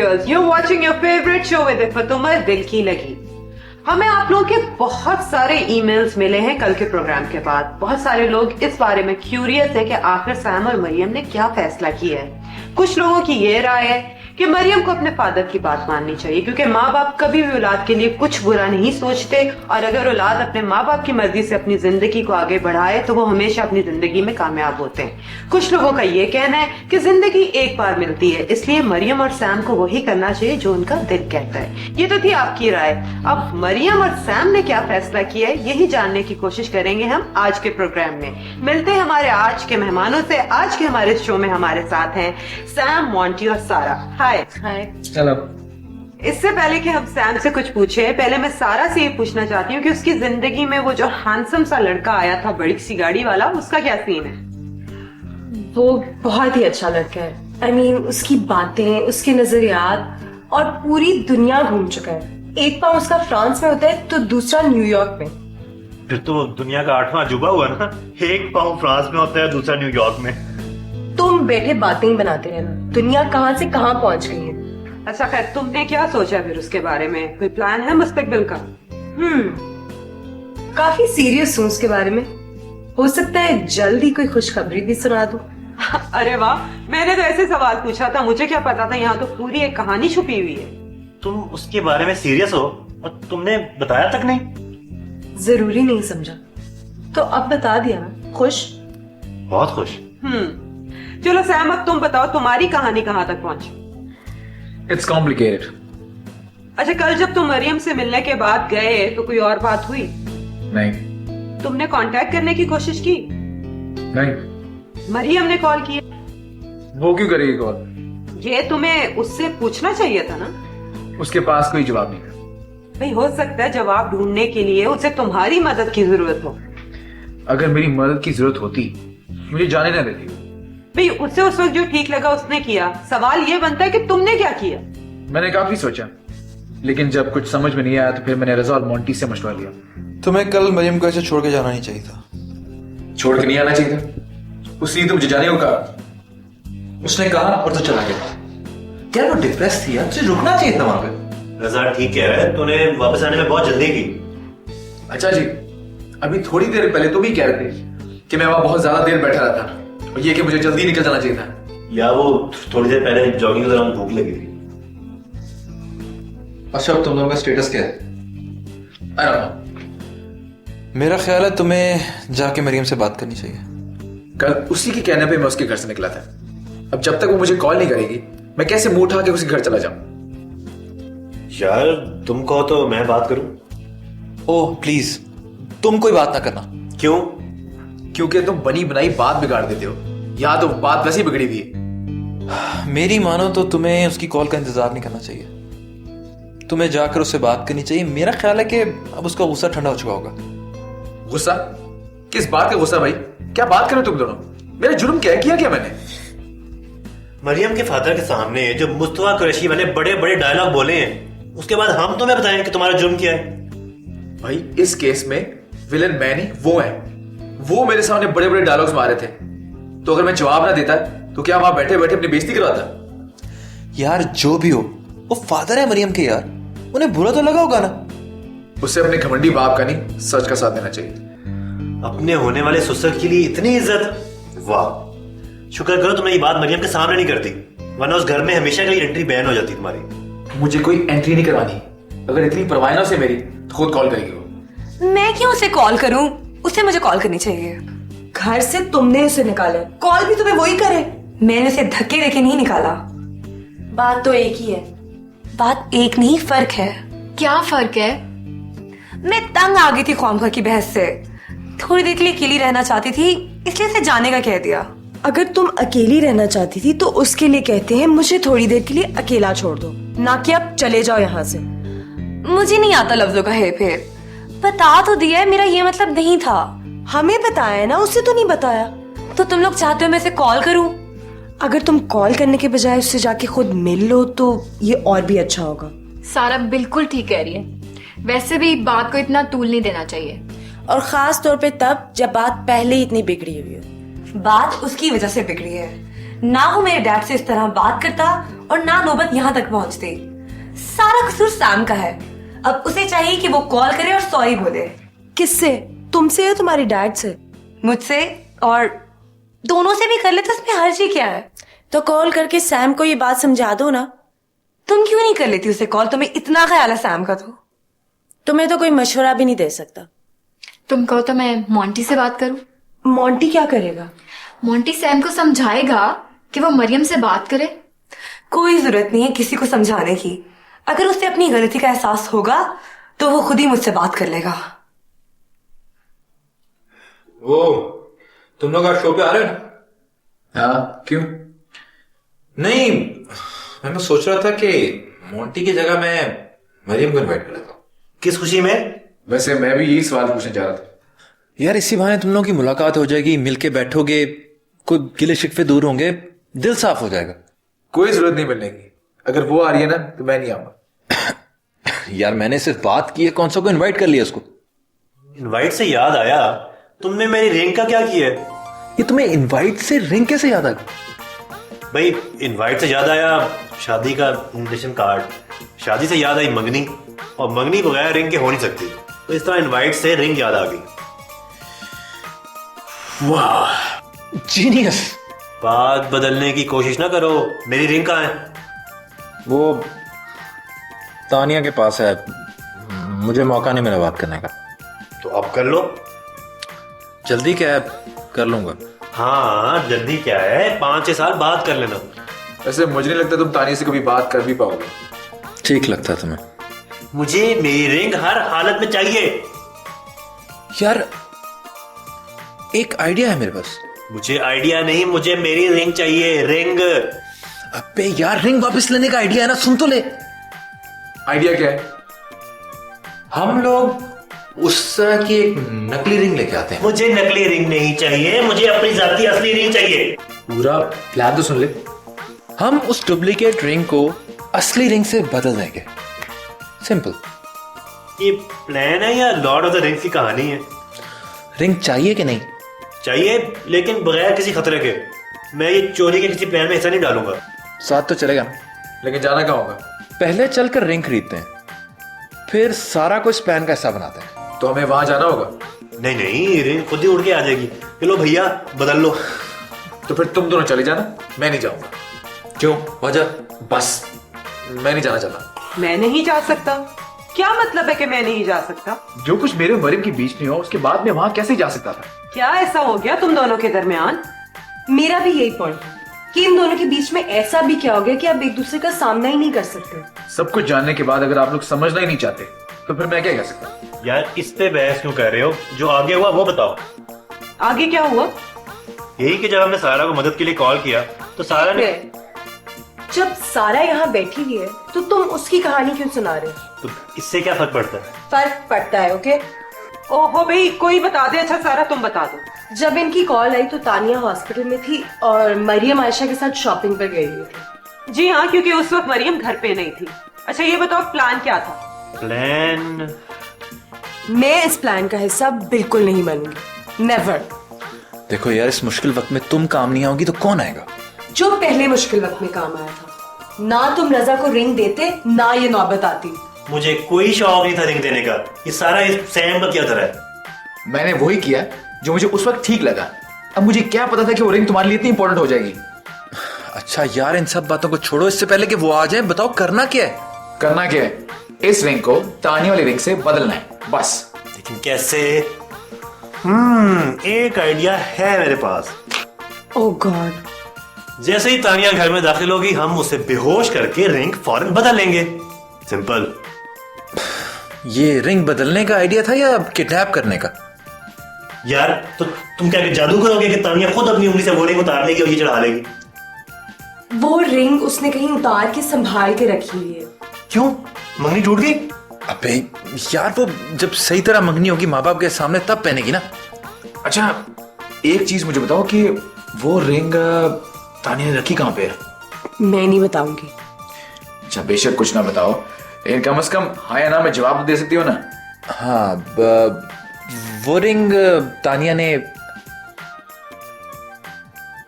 viewers, you're watching your favorite show with Iffat Umar, दिल की लगी। हमें आप लोगों के बहुत सारे ईमेल्स मिले हैं कल के प्रोग्राम के बाद। बहुत सारे लोग इस बारे में क्यूरियस है कि आखिर सैम और मरियम ने क्या फैसला किया है। कुछ लोगों की ये राय है कि मरियम को अपने फादर की बात माननी चाहिए, क्योंकि माँ बाप कभी भी औलाद के लिए कुछ बुरा नहीं सोचते, और अगर औलाद अपने माँ बाप की मर्जी से अपनी जिंदगी को आगे बढ़ाए तो वो हमेशा अपनी जिंदगी में कामयाब होते हैं। कुछ लोगों का ये कहना है कि जिंदगी एक बार मिलती है, इसलिए मरियम और सैम को वही करना चाहिए जो उनका दिल कहता है। ये तो थी आपकी राय। अब मरियम और सैम ने क्या फैसला किया है, यही जानने की कोशिश करेंगे हम आज के प्रोग्राम में। मिलते हैं हमारे आज के मेहमानों से। आज के हमारे शो में हमारे साथ हैं सैम, मोंटी और सारा। हाय। हेलो। इससे पहले कि हम सैम से कुछ पूछे, पहले मैं सारा से ये पूछना चाहती हूँ कि उसकी जिंदगी में वो जो हैंडसम सा लड़का आया था बड़ी सी गाड़ी वाला, उसका क्या सीन है? वो बहुत ही अच्छा लड़का है। I mean, उसकी बातें, उसके नजरियात और पूरी दुनिया घूम चुका है। एक पाँव उसका फ्रांस में होता है तो दूसरा न्यूयॉर्क में। फिर तो दुनिया का 8वां अजूबा हुआ ना। एक पाँव फ्रांस में होता है, दूसरा न्यूयॉर्क में। तुम बैठे बातें ही बनाते रहना, दुनिया कहाँ से कहाँ पहुँच गई है। अच्छा खैर, तुमने क्या सोचा फिर उसके बारे में? कोई प्लान है मुस्तकबिल का? काफी सीरियस हूँ उसके बारे में। हो सकता है जल्द ही कोई खुशखबरी भी सुना दूं। अरे वाह, मैंने तो ऐसे सवाल पूछा था, मुझे क्या पता था यहाँ तो पूरी एक कहानी छुपी हुई है। तुम उसके बारे में सीरियस हो और तुमने बताया तक नहीं? जरूरी नहीं समझा तो अब बता दिया ना। खुश? बहुत खुश। चलो सैम, अब तुम बताओ तुम्हारी कहानी कहाँ तक पहुंची? It's complicated. अच्छा, कल जब तुम मरियम से मिलने के बाद गए तो कोई और बात हुई? नहीं। तुमने कांटेक्ट करने की कोशिश की? नहीं। मरियम ने कॉल किया? वो क्यों करेगी कॉल? ये तुम्हें उससे पूछना चाहिए था ना। उसके पास कोई जवाब नहीं था। भाई, हो सकता है जवाब ढूंढने के लिए उसे तुम्हारी मदद की जरूरत हो। अगर मेरी मदद की जरूरत होती मुझे जाने ना देती। भाई, उसे उस वक्त जो ठीक लगा उसने किया। सवाल ये बनता है कि तुमने क्या किया? मैंने काफी सोचा, लेकिन जब कुछ समझ में नहीं आया तो फिर मैंने रजा और मोंटी से मशवरा लिया। तुम्हें कल मरियम को ऐसे छोड़ के जाना नहीं चाहिए था। छोड़ के नहीं आना चाहिए था। उसने तो मुझे जाने को कहा। उसने कहा और तो चला गया। यार वो डिप्रेस थी यार, तुझे रुकना चाहिए था वहां पे। रजा ठीक कह रहा है, तूने वापस आने में बहुत जल्दी की। अच्छा जी, अभी थोड़ी देर पहले तुम ही कह रहे थे कि मैं वहां बहुत ज्यादा देर बैठा रहा था और ये कि मुझे जल्दी निकल जाना चाहिए था। या वो थोड़ी देर पहले जॉगिंग के दौरान भूख लगी थी। अच्छा, अब तुम लोगों का स्टेटस क्या है? I don't know। मेरा ख्याल है तुम्हें जाके मरियम से बात करनी चाहिए। कल उसी के कहने पे मैं उसके घर से निकला था। अब जब तक वो मुझे कॉल नहीं करेगी, मैं कैसे मुंह उठा के उसके घर चला जाऊं? यार तुम कहो तो मैं बात करूं। ओह प्लीज, तुम कोई बात ना करना। क्यों? क्योंकि तुम बनी बनाई बात बिगाड़ देते हो। या तो बात वैसी बिगड़ी हुई है। मेरी मानो तो तुम्हें उसकी कॉल का इंतजार नहीं करना चाहिए। तुम्हें जाकर उससे बात करनी चाहिए। मेरा ख्याल है कि अब उसका गुस्सा ठंडा हो चुका होगा। गुस्सा? किस बात का गुस्सा भाई? क्या बात करो तुम दोनों? मेरा जुर्म क्या है? किया क्या मैंने? मरियम के फादर के सामने जो मुस्तफा कुरैशी वाले बड़े बड़े डायलॉग बोले हैं, उसके बाद हम तुम्हें बताएं कि तुम्हारा जुर्म क्या है। भाई इस केस में विलन मैं नहीं, वो है। वो मेरे सामने बड़े बड़े डायलॉग्स मारे थे, तो अगर मैं जवाब ना देता तो क्या वहां बैठे बैठे अपनी बेइज्जती करवाता? यार जो भी हो, वो फादर है मरियम के यार, उन्हें बुरा तो लगा होगा ना। उससे अपने घमंडी बाप का नहीं, सच का साथ देना चाहिए। अपने होने वाले ससुर के लिए इतनी इज्जत, वाह। शुक्र करो तुमने ये बात मरियम के सामने नहीं करती, वरना उस घर में हमेशा के लिए एंट्री बैन हो जाती तुम्हारी। मुझे कोई एंट्री नहीं करवानी। अगर इतनी परवाह ना से मेरी तो खुद कॉल करेगी वो। मैं क्यों उसे कॉल करूं? उसे मुझे कॉल करनी चाहिए। घर से तुमने उसे निकाला, कॉल भी तुम्हें वही करे। मैंने उसे धक्के देके नहीं निकाला। बात तो एक ही है। बात एक नहीं, फर्क है। क्या फर्क है? मैं तंग आ गई थी ख्वामखा की बहस से। थोड़ी देर के लिए अकेली रहना चाहती थी, इसलिए उसे जाने का कह दिया। अगर तुम अकेली रहना चाहती थी तो उसके लिए कहते हैं मुझे थोड़ी देर के लिए अकेला छोड़ दो, ना कि अब चले जाओ यहाँ से। मुझे नहीं आता लफ्जों का हेर फेर। बता तो दिया है, मेरा ये मतलब नहीं था। हमें बताया है ना, उसे तो नहीं बताया। तो तुम लोग चाहते हो मैं इसे कॉल करूं? अगर तुम कॉल करने के बजाय उससे जाके खुद मिल लो तो ये और भी अच्छा होगा। सारा बिल्कुल ठीक कह रही है। वैसे भी बात को इतना तूल नहीं देना चाहिए, और खास तौर पे तब जब बात पहले ही इतनी बिगड़ी हुई हो। बात उसकी वजह से बिगड़ी है। ना वो मेरे डैड से इस तरह बात करता और ना नौबत यहाँ तक पहुंचती। सारा कसूर सैम का है। अब उसे चाहिए कि वो कॉल करे और सॉरी बोले। किससे? तुमसे या तुम्हारे डैड से? मुझसे, और दोनों से भी कर ले तो इसमें हर्ज ही क्या है? तो कॉल करके सैम को ये बात समझा दो ना। तुम क्यों नहीं कर लेती उसे कॉल? तुम्हें इतना ख्याल है सैम का तो। तुम्हें तो कोई मशवरा भी नहीं दे सकता। तुम कहो तो मैं मोंटी से बात करूं? मोंटी क्या करेगा? मोंटी सैम को समझाएगा कि वो मरियम से बात करे। कोई जरूरत नहीं है किसी को समझाने की। अगर उसे अपनी गलती का एहसास होगा तो वो खुद ही मुझसे बात कर लेगा। वो तुम लोग आज शो पे आ रहे हो ना? हाँ, क्यों? नहीं, मैं सोच रहा था कि मोंटी की जगह मैं मरियम को इनवाइट कर लेता हूँ। किस खुशी में? वैसे मैं भी यही सवाल पूछने जा रहा था। यार इसी बहाने तुम लोगों की मुलाकात हो जाएगी, मिलके बैठोगे, कोई गिले शिकवे दूर होंगे, दिल साफ हो जाएगा। कोई जरूरत नहीं मिलने की। अगर वो आ रही है ना तो मैं नहीं आऊंगा। यार मैंने सिर्फ बात की है, कौन सा को इनवाइट कर लिया उसको? इनवाइट से याद आया, तुमने मेरी रिंग का क्या किया है? ये तुम्हें इनवाइट से रिंग कैसे याद आ गई? भाई इनवाइट से याद आया शादी का इनविटेशन कार्ड, शादी से याद आई मंगनी, और मंगनी बगैर रिंग के हो नहीं सकती, तो इस तरह इनवाइट से रिंग याद आ गई। वाह, जीनियस। बात बदलने की कोशिश ना करो। मेरी रिंग कहाँ है? वो तानिया के पास है, मुझे मौका नहीं मिला बात करने का। तो अब कर लो। जल्दी क्या है, कर लूंगा। हाँ जल्दी क्या है, 5-6 साल बात कर लेना। वैसे मुझे नहीं लगता तुम तानिया से कभी बात कर भी पाओगे। ठीक लगता तुम्हें? मुझे मेरी रिंग हर हालत में चाहिए। यार एक आइडिया है मेरे पास। मुझे आइडिया नहीं, मुझे मेरी रिंग चाहिए, रिंग। अबे यार रिंग वापस लेने का आइडिया है ना, सुन तो ले। आइडिया क्या है? हम लोग उस तरह की एक नकली रिंग लेके आते हैं। मुझे नकली रिंग नहीं चाहिए, मुझे अपनी जाती असली रिंग चाहिए। पूरा प्लान तो सुन ले। हम उस डुप्लीकेट रिंग को असली रिंग से बदल देंगे। सिंपल। ये प्लान है या लॉर्ड ऑफ द रिंग्स की कहानी है? रिंग चाहिए कि नहीं? चाहिए, लेकिन बगैर किसी खतरे के। मैं ये चोरी के किसी प्लान में हिस्सा नहीं डालूंगा। साथ तो चलेगा ना? लेकिन जाना कहाँ होगा? पहले चलकर रिंग खरीदते हैं, फिर सारा को इस प्लान का हिस्सा बनाते हैं। तो हमें वहां जाना होगा? नहीं नहीं, रिंग खुद ही उड़ के आ जाएगी। चलो भैया बदल लो। तो फिर तुम दोनों चले जाना, मैं नहीं जाऊंगा। क्यों? वजह? बस मैं नहीं जाना चाहता। मैं नहीं जा सकता? क्या मतलब है कि मैं नहीं जा सकता? जो कुछ मेरे और मरियम के बीच में हो उसके बाद में वहां कैसे जा सकता था? क्या ऐसा हो गया तुम दोनों के दरमियान? मेरा भी यही पॉइंट है कि इन दोनों के बीच में ऐसा भी क्या हो गया कि आप एक दूसरे का सामना ही नहीं कर सकते। सब कुछ जानने के बाद अगर आप लोग समझना ही नहीं चाहते तो फिर मैं क्या कह सकता? यार इस पे बहस क्यों कर रहे हो? जो आगे हुआ वो बताओ। आगे क्या हुआ? यही कि जब हमने सारा को मदद के लिए कॉल किया तो सारा ने। जब सारा यहाँ बैठी हुई है तो तुम उसकी कहानी क्यों सुना रहे हो? तो इससे क्या फर्क पड़ता है? फर्क पड़ता है, ओके? ओहो भाई, कोई बता दे। अच्छा सारा तुम बता दो। जब इनकी कॉल आई तो तानिया हॉस्पिटल में थी और मरियम आयशा के साथ शॉपिंग पर गई हुई थी। जी हाँ, क्योंकि उस वक्त मरियम घर पे नहीं थी। अच्छा ये बताओ प्लान क्या था? प्लान? मैं इस प्लान का हिस्सा बिल्कुल नहीं बनूंगी, नेवर। देखो यार, इस मुश्किल वक्त में तुम काम नहीं आओगी तो कौन आएगा? जो पहले मुश्किल वक्त में काम आया था। ना तुम रजा को रिंग देते, ना ये नौबत आती। मुझे कोई शौक नहीं था रिंग देने का। ये सारा इस सैम का क्या तरह है? मैंने वही किया जो मुझे उस वक्त ठीक लगा। अब मुझे क्या पता था कि वो रिंग तुम्हारे लिए इतनी इंपॉर्टेंट हो जाएगी। अच्छा यार, इन सब बातों को छोड़ो, इससे पहले कि वो आ जाए बताओ करना क्या है? करना क्या है? इस रिंग को तानिया वाली रिंग से बदलना है, बस। लेकिन कैसे? एक आइडिया है मेरे पास। ओह गॉड। जैसे ही तानिया घर में दाखिल होगी हम उसे बेहोश करके रिंग फौरन बदल लेंगे। सिंपल। ये रिंग बदलने का आइडिया था या किडनैप करने का? यार तो तुम क्या जादू करोगे कि तानिया खुद अपनी उंगली से वो रिंग उतार लेगी और ये चढ़ा लेगी? वो रिंग उसने कहीं उतार के संभाल के रखी हुई है। क्यों? मंगनी टूट गई? अबे यार, वो जब सही तरह मंगनी होगी माँ बाप के सामने तब पहनेगी ना। अच्छा एक चीज मुझे बताओ कि वो रिंग तानिया ने रखी कहाँ पे है? मैं नहीं बताऊंगी। अच्छा बेशक कुछ ना बताओ, लेकिन कम से कम हाँ या ना में जवाब तो दे सकती हो ना? हाँ, वो रिंग तानिया ने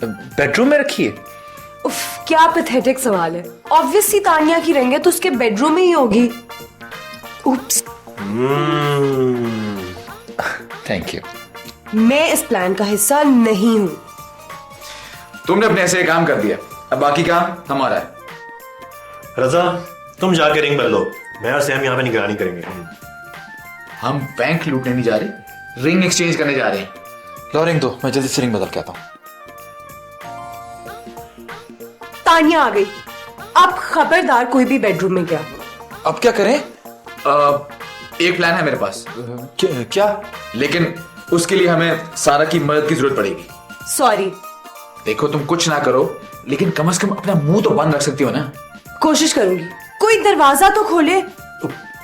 बेडरूम में रखी है। उफ, क्या पैथेटिक सवाल है। ऑब्वियसली तानिया की रिंग है तो उसके बेडरूम में ही होगी। उप्स, थैंक यू। मैं इस प्लान का हिस्सा नहीं हूं। तुमने अपने ऐसे काम कर दिया, अब बाकी काम हमारा है। रजा, तुम जाके रिंग बदलो, मैं और सैम यहाँ पे निगरानी करेंगे। हम बैंक लूटने नहीं जा रहे, रिंग एक्सचेंज करने जा रहे हैं। लो रिंग दो, मैं जल्दी से रिंग बदल के आता हूँ। तानिया आ गई। अब खबरदार कोई भी बेडरूम में गया। अब क्या करें? एक प्लान है मेरे पास, क्या? लेकिन उसके लिए हमें सारा की मदद की जरूरत पड़ेगी। सॉरी। देखो तुम कुछ ना करो, लेकिन कम से कम अपना मुंह तो बंद रख सकती हो ना। कोशिश करूंगी। कोई दरवाजा तो खोले।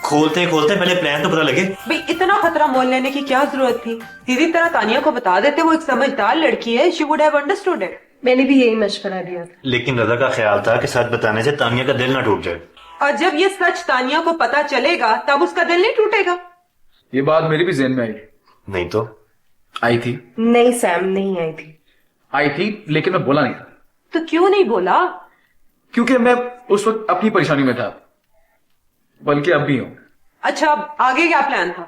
खोलते खोलते पहले प्लान तो पता लगे। भाई इतना खतरा मोल लेने की क्या जरूरत थी? सीधी तरह तानिया को बता देते, वो एक समझदार लड़की है, she would have understood it. मैंने भी यही मशवरा दिया। लेकिन रजा का ख्याल था कि सच बताने से तानिया का दिल ना टूट जाए। और जब ये सच तानिया को पता चलेगा तब उसका दिल नहीं टूटेगा। ये बात मेरी भी ज़हन में आई। नहीं तो आई थी? नहीं सैम, नहीं आई थी। आई थी, लेकिन मैं बोला नहीं था। तो क्यों नहीं बोला? क्योंकि मैं उस वक्त अपनी परेशानी में था, बल्कि अब भी हूं। अच्छा, अब आगे क्या प्लान था?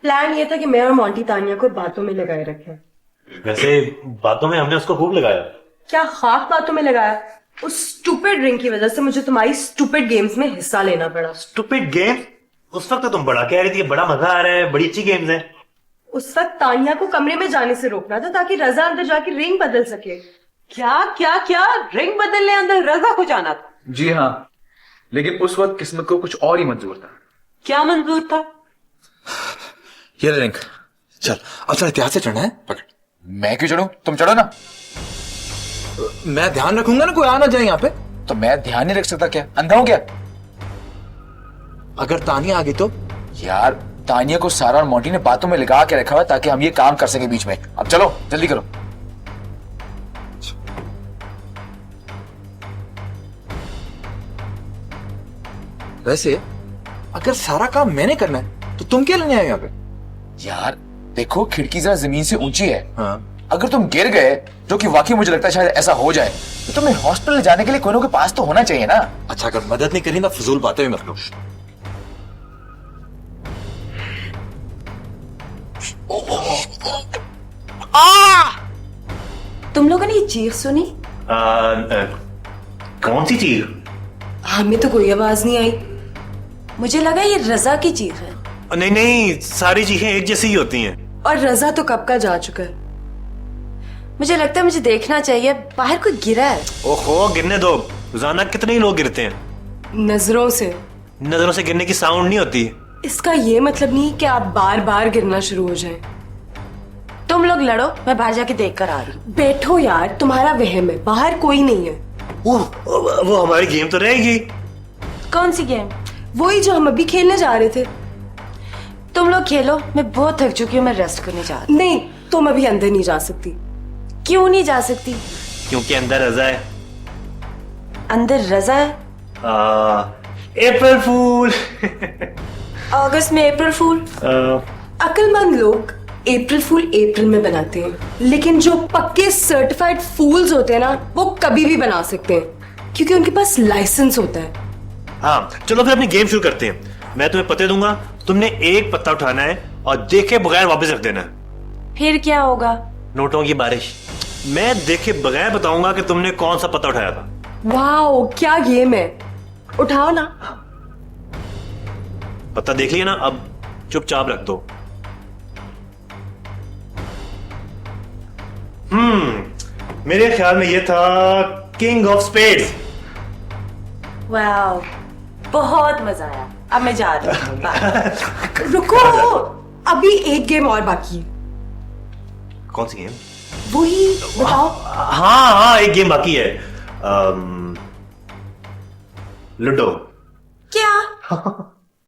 प्लान ये था कि मैं और मोंटी तानिया को बातों में लगाए रखें। वैसे बातों में हमने उसको खूब लगाया। क्या खास बातों में लगाया? उस स्टूपिड रिंग की वजह से मुझे तुम्हारी स्टूपिड गेम्स में हिस्सा लेना पड़ा। Stupid game? उस वक्त तो तुम बड़ा कह रही थी, बड़ा मजा आ रहा है, बड़ी अच्छी गेम्स है। उस वक्त तानिया को कमरे में जाने से रोकना था ताकि रजा अंदर जाके रिंग बदल सके। क्या क्या क्या? रिंग बदलने अंदर रजा को जाना था? जी हाँ, लेकिन उस वक्त किस्मत को कुछ और ही मंजूर था। क्या मंजूर था? ये ले रिंग, चल अब चल इतिहास से चढ़ना है, पकड़। मैं क्यों चढ़ूं? तुम चढ़ो ना। मैं ध्यान रखूंगा ना, कोई आ ना जाए यहाँ पे। तो मैं ध्यान नहीं रख सकता क्या? अंधा हूं क्या? अगर तानिया आ गई तो? यार तानिया को सारा और मोंटी ने बातों में लगा के रखा हुआ ताकि हम ये काम कर सके बीच में। अब चलो जल्दी करो। वैसे अगर सारा काम मैंने करना है तो तुम क्या लेने आए यहाँ पे? यार देखो, खिड़की जरा जमीन से ऊंची है। हाँ। अगर तुम गिर गए, जो कि वाकई मुझे लगता है शायद ऐसा हो जाए, तो तुम्हें हॉस्पिटल जाने के लिए कोई ना कोई पास तो होना चाहिए ना। अच्छा, अगर मदद नहीं करी ना फजूल बातें भी मत लो। तुम लोगों ने ये चीख सुनी? कौन सी चीज? हमें तो कोई आवाज नहीं आई। मुझे लगा ये रजा की चीख है। नहीं नहीं, सारी चीजें एक जैसी ही होती हैं। और रजा तो कब का जा चुका है। मुझे लगता है मुझे देखना चाहिए, बाहर कोई गिरा है। ओहो, गिरने दो। रोजाना कितने ही लोग गिरते हैं। नजरों से। नजरों से गिरने की साउंड नहीं होती। इसका ये मतलब नहीं कि आप बार बार गिरना शुरू हो जाएं। तुम लोग लड़ो, मैं बाहर जाके देख कर आ रही हूँ। बैठो यार, तुम्हारा वहम है, बाहर कोई नहीं है। वो हमारी गेम तो रहेगी। कौन सी गेम? वही जो हम अभी खेलने जा रहे थे। तुम लोग खेलो, मैं बहुत थक चुकी हूँ, मैं रेस्ट करने जा रही नहीं, तुम अभी अंदर नहीं जा सकती। हूँ। क्यों नहीं जा सकती? क्योंकि अंदर रजा है। अंदर रजा है? अप्रैल फूल। अगस्त में अप्रैल फूल? अक्लमंद लोग अप्रैल फूल अप्रैल में बनाते हैं, लेकिन जो पक्के सर्टिफाइड फूल्स होते हैं ना, वो कभी भी बना सकते हैं क्योंकि उनके पास लाइसेंस होता है। हाँ चलो फिर अपनी गेम शुरू करते हैं। मैं तुम्हें पते दूंगा, तुमने एक पत्ता उठाना है और देखे बगैर वापस रख देना है। फिर क्या होगा? नोटों की बारिश। मैं देखे बगैर बताऊंगा कि तुमने कौन सा पत्ता उठाया था। वाओ, क्या गेम है। उठाओ ना। पत्ता देख लिया ना, अब चुपचाप रख दो। मेरे ख्याल में ये था किंग ऑफ स्पेड्स। वाओ, बहुत मजा आया। अब मैं जा रही हूँ। बाय। रुको, अभी एक गेम और बाकी है। कौन सी गेम? वही बताओ। हाँ हाँ, एक गेम बाकी है। लूडो। क्या?